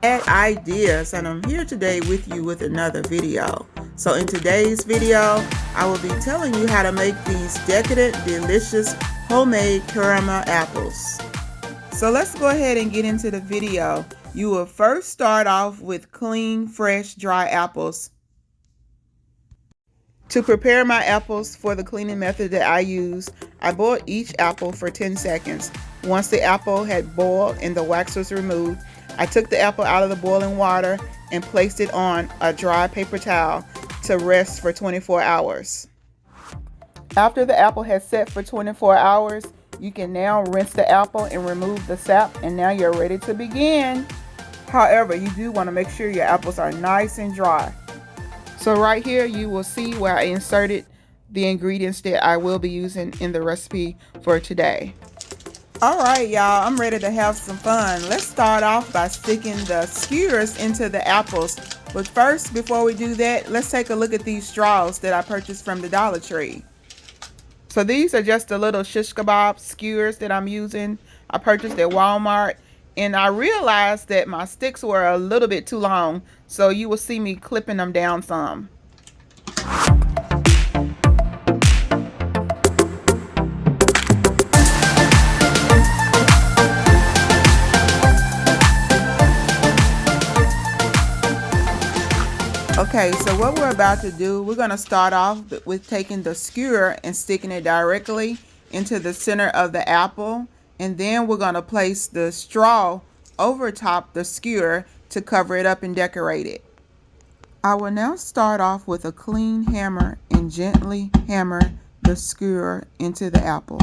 Add ideas, and I'm here today with you with another video. So in today's video, I will be telling you how to make these decadent, delicious homemade caramel apples. So let's go ahead and get into the video. You will first start off with clean, fresh, dry apples. To prepare my apples for the cleaning method that I use, I boiled each apple for 10 seconds. Once the apple had boiled and the wax was removed, I took the apple out of the boiling water and placed it on a dry paper towel to rest for 24 hours. After the apple has set for 24 hours, you can now rinse the apple and remove the sap, and now you're ready to begin. However, you do want to make sure your apples are nice and dry. So right here you will see where I inserted the ingredients that I will be using in the recipe for today. Alright y'all, I'm ready to have some fun. Let's start off by sticking the skewers into the apples. But first, before we do that, let's take a look at these straws that I purchased from the Dollar Tree. So these are just the little shish kebab skewers that I'm using. I purchased at Walmart, and I realized that my sticks were a little bit too long, so you will see me clipping them down some. Okay, so what we're about to do, we're going to start off with taking the skewer and sticking it directly into the center of the apple, and then we're going to place the straw over top the skewer to cover it up and decorate it. I will now start off with a clean hammer and gently hammer the skewer into the apple.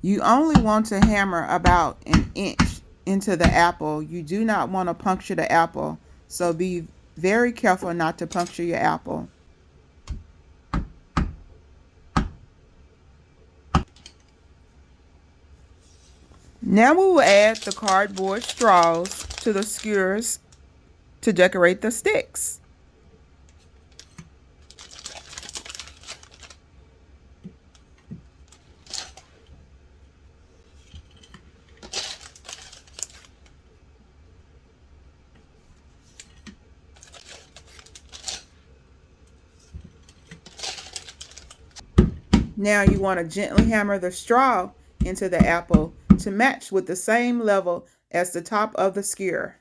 You only want to hammer about an inch into the apple. You do not want to puncture the apple, so be very careful not to puncture your apple. Now we will add the cardboard straws to the skewers to decorate the sticks. Now you want to gently hammer the straw into the apple to match with the same level as the top of the skewer.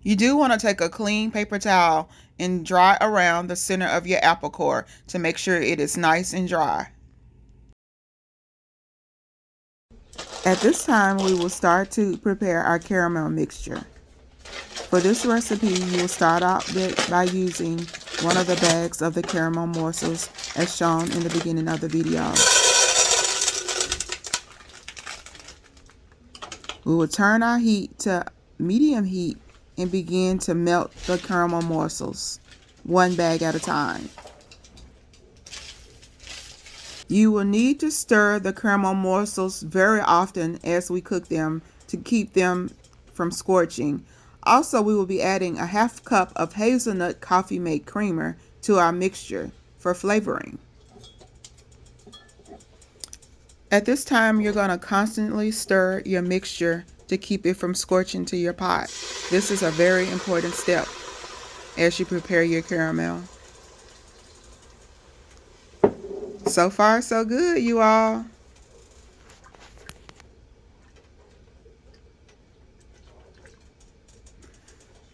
You do want to take a clean paper towel and dry around the center of your apple core to make sure it is nice and dry. At this time, we will start to prepare our caramel mixture. For this recipe, you will start out by using one of the bags of the caramel morsels as shown in the beginning of the video. We will turn our heat to medium heat and begin to melt the caramel morsels, one bag at a time. You will need to stir the caramel morsels very often as we cook them to keep them from scorching. Also, we will be adding a half cup of hazelnut coffee mate creamer to our mixture for flavoring. At this time, you're going to constantly stir your mixture to keep it from scorching to your pot. This is a very important step as you prepare your caramel. So far, so good, you all.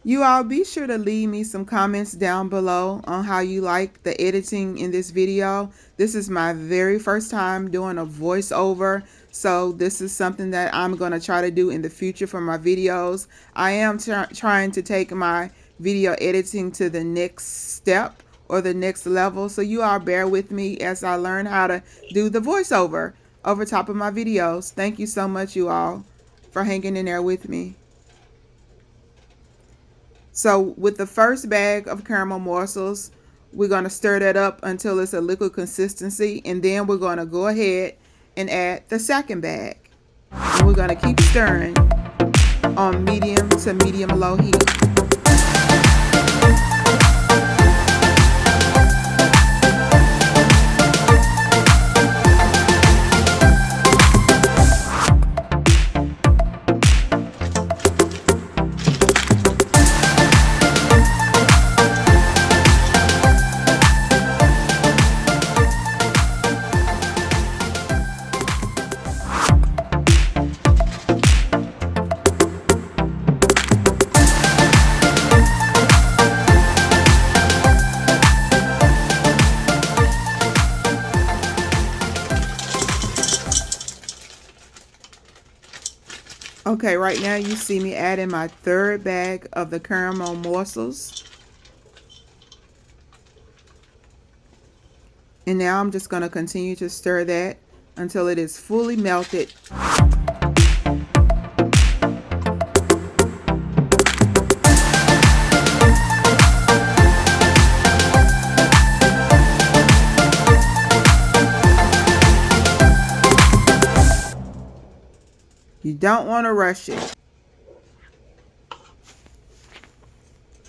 You all be sure to leave me some comments down below on how you like the editing in this video. This is my very first time doing a voiceover, so this is something that I'm going to try to do in the future for my videos. I am trying to take my video editing to the next step or the next level, so you all bear with me as I learn how to do the voiceover over top of my videos. Thank you so much, you all, for hanging in there with me. So with the first bag of caramel morsels, we're going to stir that up until it's a liquid consistency, and then we're going to go ahead and add the second bag. And we're going to keep stirring on medium to medium low heat. Okay, right now you see me adding my third bag of the caramel morsels. And now I'm just going to continue to stir that until it is fully melted. You don't want to rush it.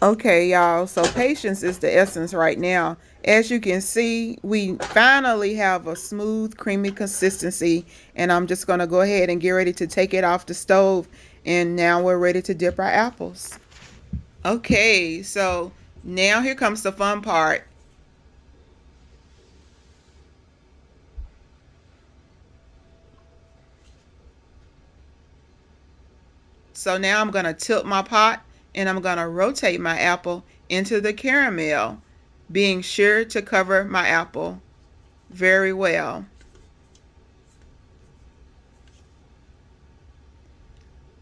Okay, y'all, so patience is the essence right now. As you can see, we finally have a smooth, creamy consistency, and I'm just going to go ahead and get ready to take it off the stove, and now we're ready to dip our apples. Okay, so now here comes the fun part. So now I'm going to tilt my pot and I'm going to rotate my apple into the caramel, being sure to cover my apple very well.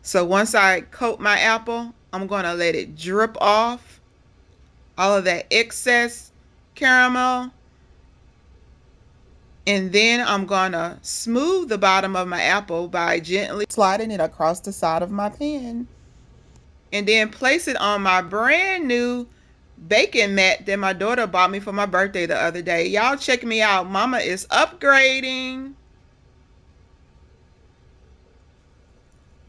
So once I coat my apple, I'm going to let it drip off all of that excess caramel. And then I'm going to smooth the bottom of my apple by gently sliding it across the side of my pan. And then place it on my brand new baking mat that my daughter bought me for my birthday the other day. Y'all check me out. Mama is upgrading.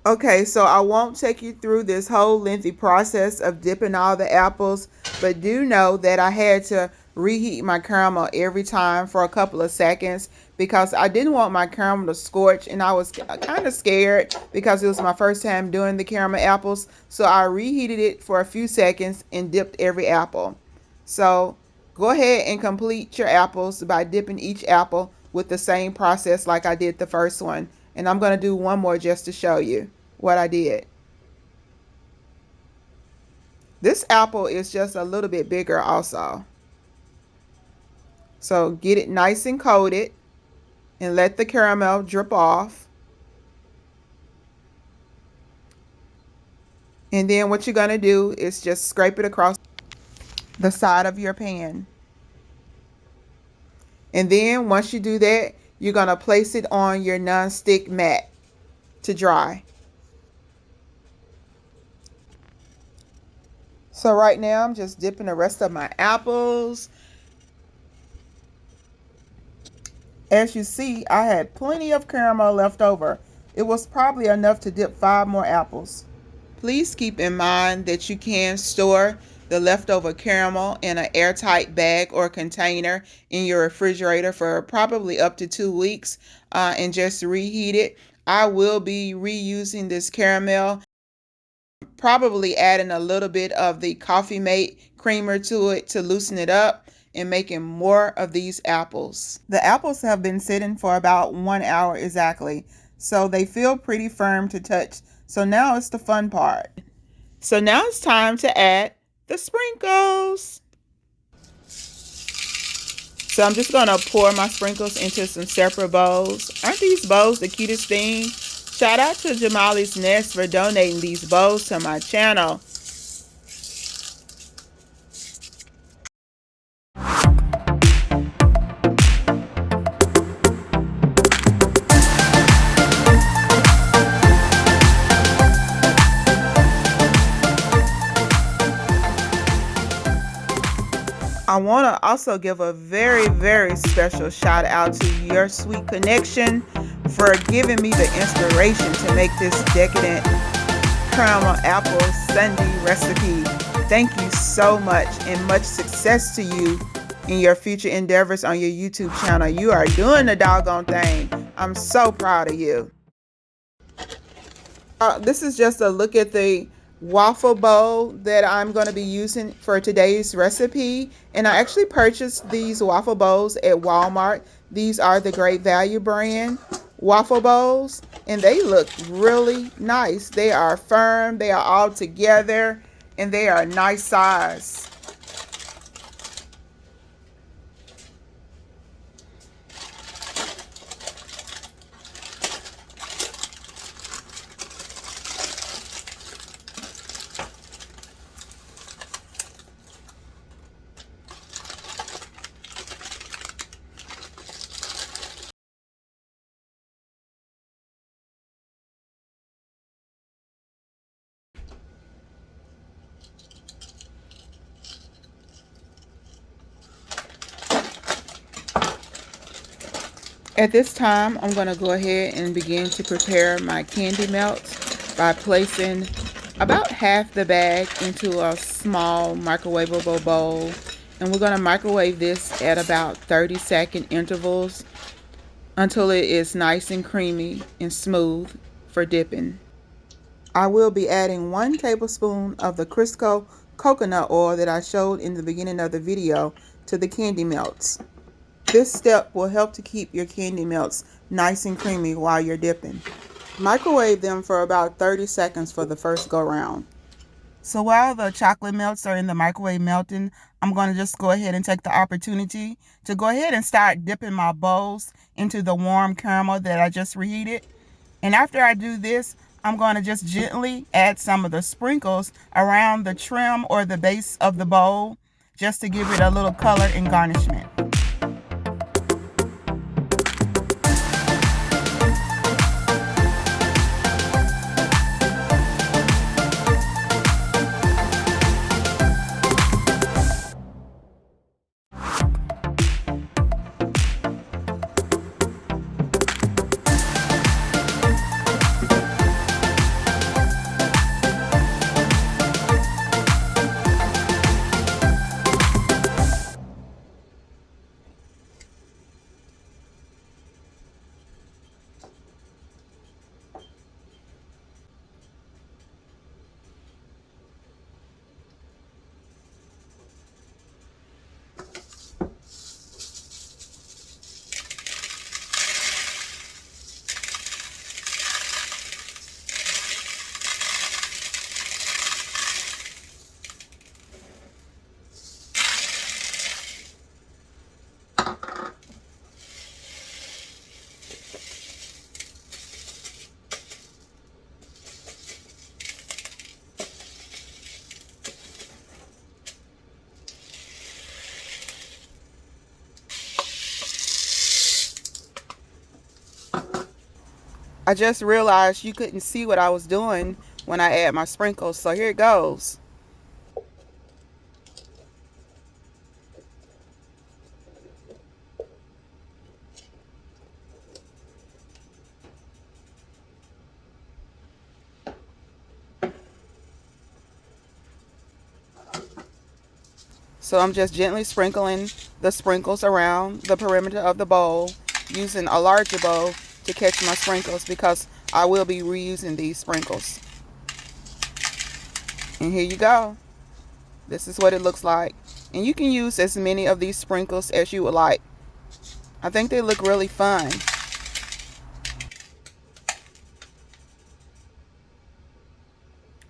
Okay, so I won't take you through this whole lengthy process of dipping all the apples, but do know that I had to reheat my caramel every time for a couple of seconds because I didn't want my caramel to scorch, and I was kind of scared because it was my first time doing the caramel apples. So I reheated it for a few seconds and dipped every apple. So go ahead and complete your apples by dipping each apple with the same process like I did the first one. And I'm going to do one more just to show you what I did. This apple is just a little bit bigger also. So get it nice and coated and let the caramel drip off. And then what you're going to do is just scrape it across the side of your pan. And then once you do that, you're going to place it on your nonstick mat to dry. So right now I'm just dipping the rest of my apples. As you see, I had plenty of caramel left over. It was probably enough to dip 5 more apples. Please keep in mind that you can store the leftover caramel in an airtight bag or container in your refrigerator for probably up to 2 weeks and just reheat it. I will be reusing this caramel, probably adding a little bit of the Coffee Mate creamer to it to loosen it up and making more of these apples. The apples have been sitting for about 1 hour exactly, so they feel pretty firm to touch. So now it's the fun part. So now it's time to add the sprinkles. So I'm just going to pour my sprinkles into some separate bowls. Aren't these bowls the cutest thing? Shout out to Jamali's Nest for donating these bowls to my channel. I want to also give a very, very special shout out to Your Sweet Connection for giving me the inspiration to make this decadent caramel apple sundae recipe. Thank you so much, and much success to you in your future endeavors on your YouTube channel. You are doing the doggone thing. I'm so proud of you. This is just a look at the waffle bowl that I'm going to be using for today's recipe, and I actually purchased these waffle bowls at Walmart. These are the Great Value brand waffle bowls, and they look really nice. They are firm, they are all together, and they are a nice size. At this time, I'm going to go ahead and begin to prepare my candy melts by placing about half the bag into a small microwavable bowl. And we're going to microwave this at about 30-second intervals until it is nice and creamy and smooth for dipping. I will be adding 1 tablespoon of the Crisco coconut oil that I showed in the beginning of the video to the candy melts. This step will help to keep your candy melts nice and creamy while you're dipping. Microwave them for about 30 seconds for the first go round. So while the chocolate melts are in the microwave melting, I'm going to just go ahead and take the opportunity to go ahead and start dipping my bowls into the warm caramel that I just reheated. And after I do this, I'm going to just gently add some of the sprinkles around the trim or the base of the bowl just to give it a little color and garnishment. I just realized you couldn't see what I was doing when I add my sprinkles, so here it goes. So I'm just gently sprinkling the sprinkles around the perimeter of the bowl, using a larger bowl to catch my sprinkles because I will be reusing these sprinkles. And here you go. This is what it looks like. And you can use as many of these sprinkles as you would like. I think they look really fun.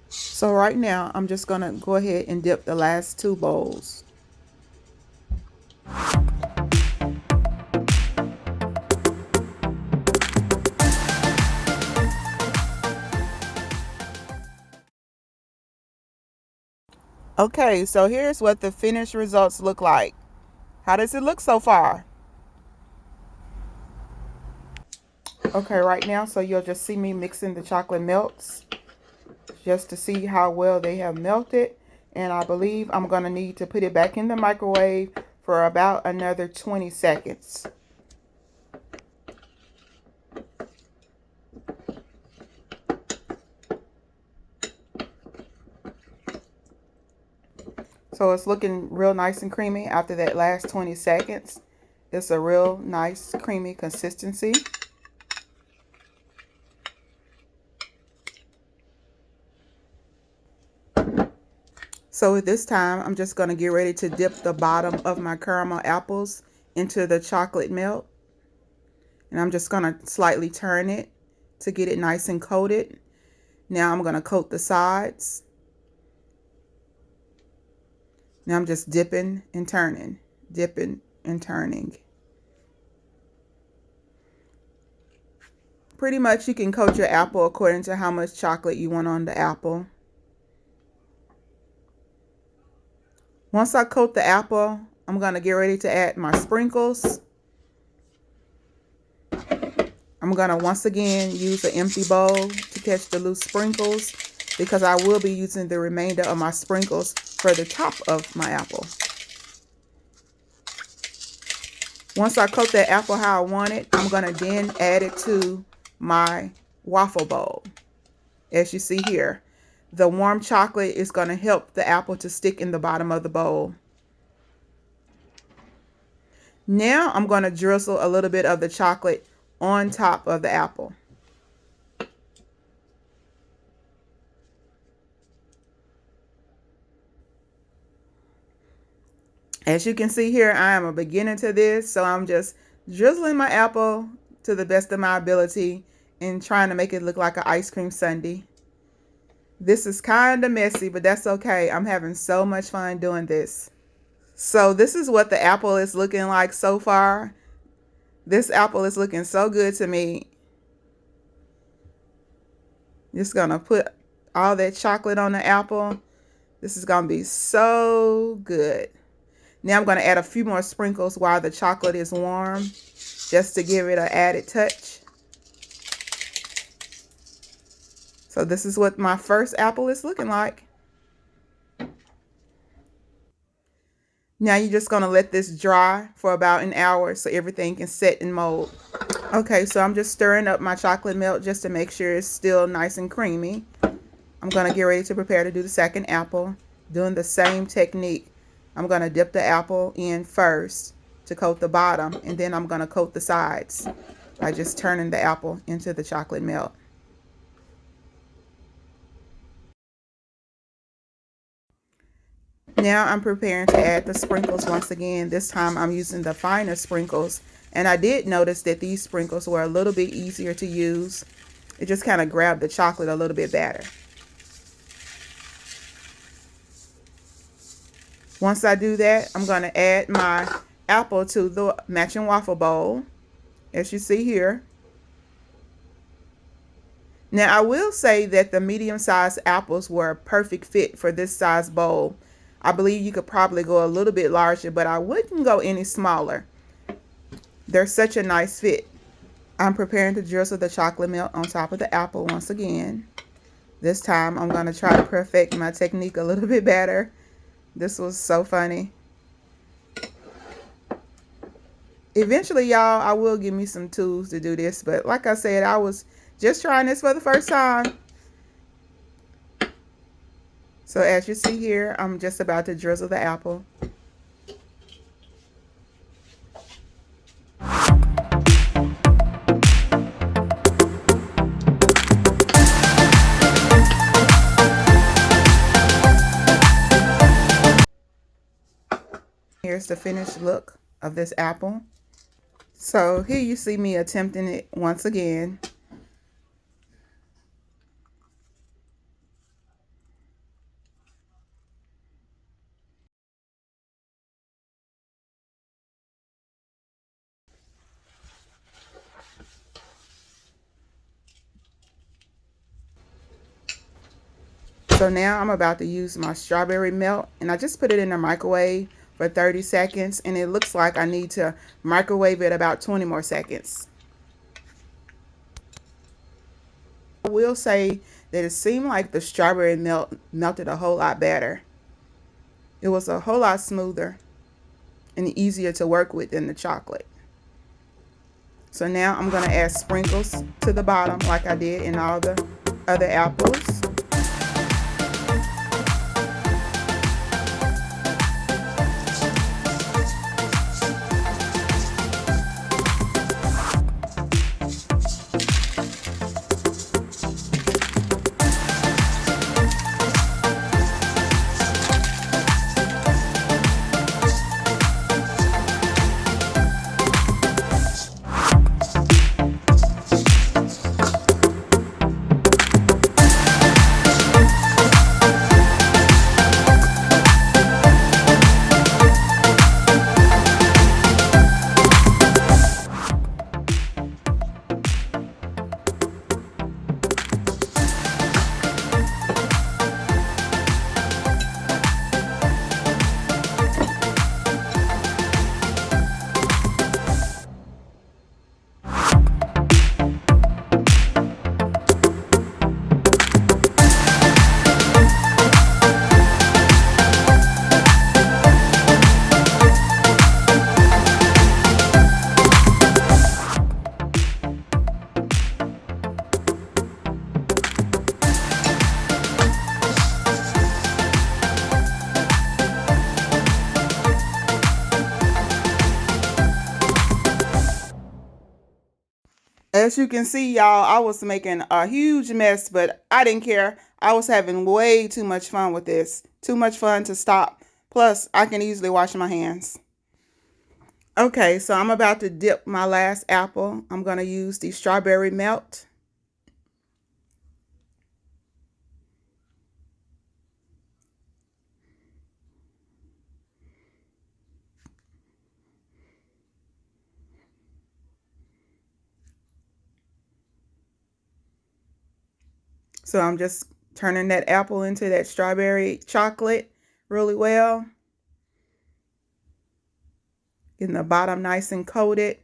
So right now, I'm just going to go ahead and dip the last 2 bowls. Okay, so here's what the finished results look like. How does it look so far? Okay, right now, so you'll just see me mixing the chocolate melts just to see how well they have melted. And I believe I'm going to need to put it back in the microwave for about another 20 seconds. So it's looking real nice and creamy after that last 20 seconds. It's a real nice creamy consistency. So at this time, I'm just going to get ready to dip the bottom of my caramel apples into the chocolate melt. And I'm just going to slightly turn it to get it nice and coated. Now I'm going to coat the sides. Now I'm just dipping and turning, dipping and turning. Pretty much you can coat your apple according to how much chocolate you want on the apple. Once I coat the apple, I'm going to get ready to add my sprinkles. I'm going to once again use an empty bowl to catch the loose sprinkles because I will be using the remainder of my sprinkles for the top of my apple. Once I coat that apple how I want it, I'm going to then add it to my waffle bowl. As you see here, the warm chocolate is going to help the apple to stick in the bottom of the bowl. Now I'm going to drizzle a little bit of the chocolate on top of the apple. As you can see here, I am a beginner to this, so I'm just drizzling my apple to the best of my ability and trying to make it look like an ice cream sundae. This is kind of messy, but that's okay. I'm having so much fun doing this. So this is what the apple is looking like so far. This apple is looking so good to me. Just gonna put all that chocolate on the apple. This is gonna be so good. Now I'm going to add a few more sprinkles while the chocolate is warm, just to give it an added touch. So this is what my first apple is looking like. Now you're just going to let this dry for about an hour so everything can set and mold. Okay, so I'm just stirring up my chocolate melt just to make sure it's still nice and creamy. I'm going to get ready to prepare to do the second apple, doing the same technique. I'm going to dip the apple in first to coat the bottom, and then I'm going to coat the sides by just turning the apple into the chocolate melt. Now I'm preparing to add the sprinkles once again. This time I'm using the finer sprinkles, and I did notice that these sprinkles were a little bit easier to use. It just kind of grabbed the chocolate a little bit better. Once I do that, I'm going to add my apple to the matching waffle bowl, as you see here. Now, I will say that the medium-sized apples were a perfect fit for this size bowl. I believe you could probably go a little bit larger, but I wouldn't go any smaller. They're such a nice fit. I'm preparing to drizzle the chocolate melt on top of the apple once again. This time, I'm going to try to perfect my technique a little bit better. This was so funny. Eventually, y'all, I will give me some tools to do this. But like I said, I was just trying this for the first time. So as you see here, I'm just about to drizzle the apple. Here's the finished look of this apple. So here you see me attempting it once again. So now I'm about to use my strawberry melt, and I just put it in the microwave for 30 seconds, and it looks like I need to microwave it about 20 more seconds. I will say that it seemed like the strawberry melted a whole lot better. It was a whole lot smoother and easier to work with than the chocolate. So now I'm going to add sprinkles to the bottom like I did in all the other apples. As you can see, y'all, I was making a huge mess, but I didn't care. I was having way too much fun with this. Too much fun to stop. Plus, I can easily wash my hands. Okay, so I'm about to dip my last apple. I'm going to use the strawberry melt. So I'm just turning that apple into that strawberry chocolate really well. Getting the bottom nice and coated.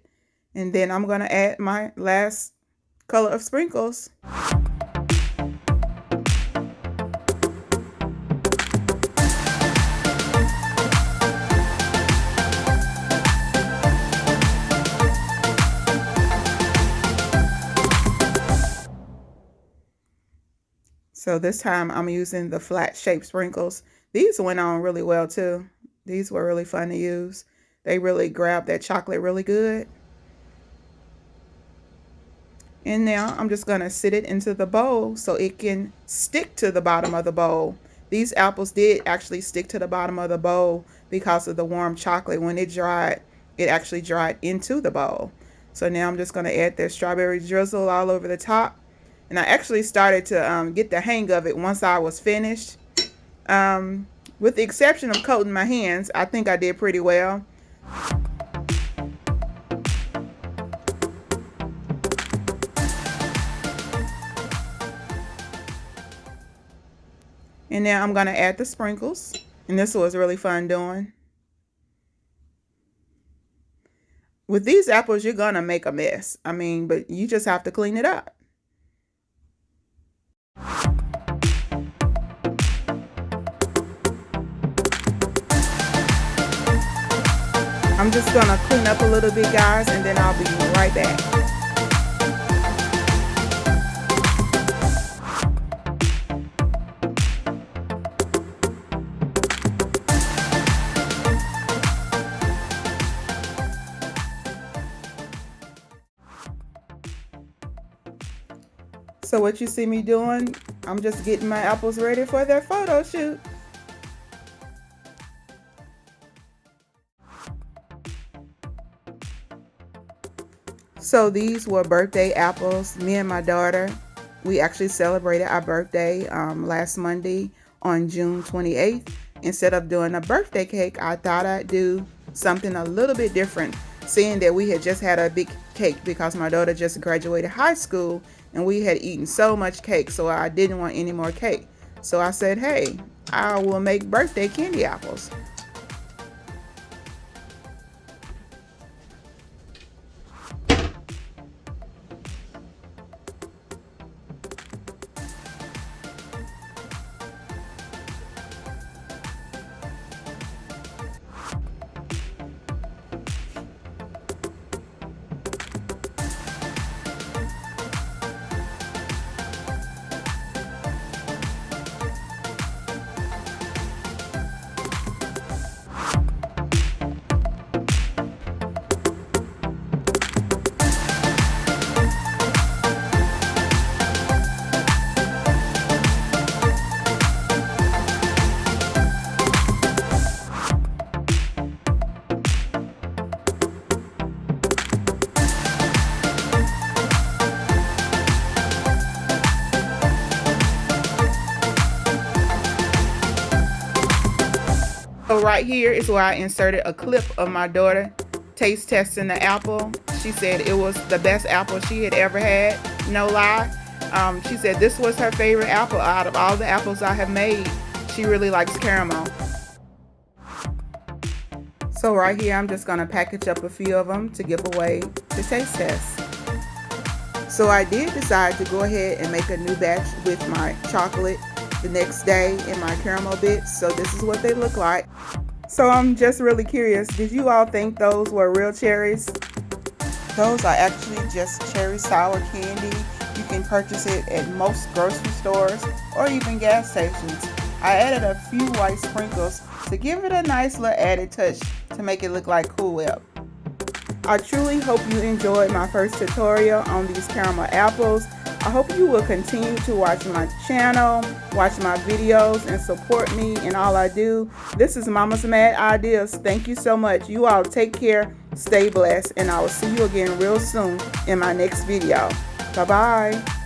And then I'm going to add my last color of sprinkles. So this time I'm using the flat shaped sprinkles. These went on really well too. These were really fun to use. They really grabbed that chocolate really good. And now I'm just going to sit it into the bowl so it can stick to the bottom of the bowl. These apples did actually stick to the bottom of the bowl because of the warm chocolate. When it dried, it actually dried into the bowl. So now I'm just going to add that strawberry drizzle all over the top. And I actually started to get the hang of it once I was finished. With the exception of coating my hands, I think I did pretty well. And now I'm going to add the sprinkles. And this was really fun doing. With these apples, you're going to make a mess. But you just have to clean it up. I'm just going to clean up a little bit, guys, and then I'll be right back. So what you see me doing, I'm just getting my apples ready for their photo shoot. So these were birthday apples. Me and my daughter, we actually celebrated our birthday last Monday on June 28th. Instead of doing a birthday cake, I thought I'd do something a little bit different, seeing that we had just had a big cake because my daughter just graduated high school and we had eaten so much cake, so I didn't want any more cake. So I said, hey, I will make birthday candy apples. So right here is where I inserted a clip of my daughter taste testing the apple. She said it was the best apple she had ever had, no lie. She said this was her favorite apple out of all the apples I have made. She really likes caramel. So right here, I'm just gonna package up a few of them to give away to taste test. So I did decide to go ahead and make a new batch with my chocolate the next day in my caramel bits. So this is what they look like. So I'm just really curious, did you all think those were real cherries? Those are actually just cherry sour candy. You can purchase it at most grocery stores or even gas stations. I added a few white sprinkles to give it a nice little added touch to make it look like Cool Whip. I truly hope you enjoyed my first tutorial on these caramel apples. I hope you will continue to watch my channel, watch my videos, and support me in all I do. This is Mama's Mad Ideas. Thank you so much. You all take care, stay blessed, and I will see you again real soon in my next video. Bye-bye.